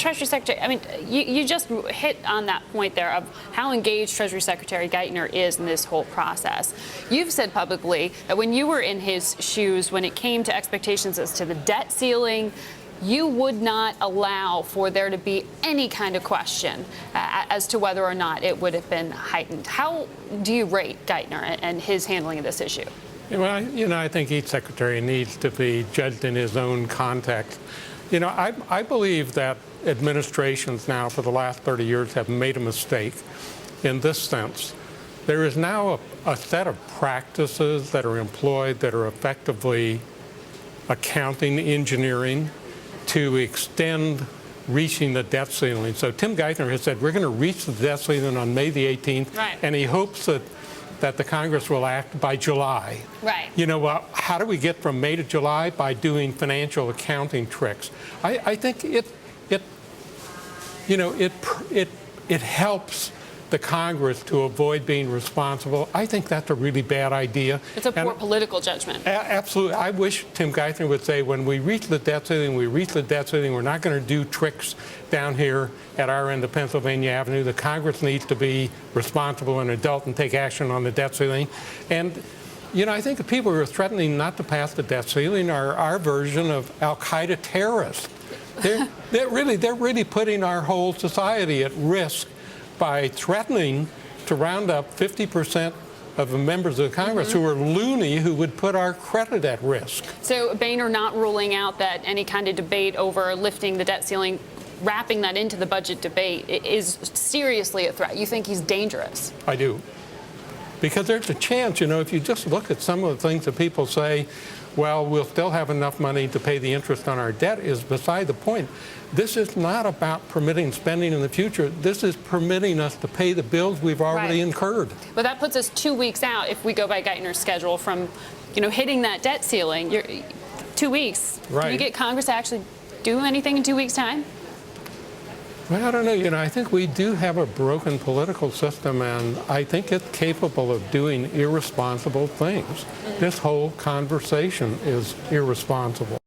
Treasury Secretary, I mean, you just hit on that point there of how engaged Treasury Secretary Geithner is in this whole process. You've said publicly that when you were in his shoes, when it came to expectations as to the debt ceiling, you would not allow for there to be any kind of question as to whether or not it would have been heightened. How do you rate Geithner and his handling of this issue? Well, I think each secretary needs to be judged in his own context. I believe that administrations now for the last 30 years have made a mistake in this sense. There is now a set of practices that are employed that are effectively accounting engineering to extend reaching the debt ceiling. So Tim Geithner has said we're going to reach the debt ceiling on May the 18th, right, and he hopes that the Congress will act by July. Right. How do we get from May to July? By doing financial accounting tricks. I think it helps the Congress to avoid being responsible. I think that's a really bad idea. It's a poor political judgment. Absolutely. I wish Tim Geithner would say, when we reach the debt ceiling, we reach the debt ceiling. We're not going to do tricks down here at our end of Pennsylvania Avenue. The Congress needs to be responsible and adult and take action on the debt ceiling. And I think the people who are threatening not to pass the debt ceiling are our version of al-Qaeda terrorists. They're really putting our whole society at risk by threatening to round up 50% of the members of the Congress who are loony, who would put our credit at risk. So Boehner not ruling out that any kind of debate over lifting the debt ceiling, wrapping that into the budget debate, is seriously a threat. You think he's dangerous? I do. Because there's a chance, if you just look at some of the things that people say, well, we'll still have enough money to pay the interest on our debt, is beside the point. This is not about permitting spending in the future. This is permitting us to pay the bills we've already incurred. But that puts us 2 weeks out, if we go by Geithner's schedule, from hitting that debt ceiling. 2 weeks. Right. Can you get Congress to actually do anything in 2 weeks' time? Well, I don't know. I think we do have a broken political system, and I think it's capable of doing irresponsible things. This whole conversation is irresponsible.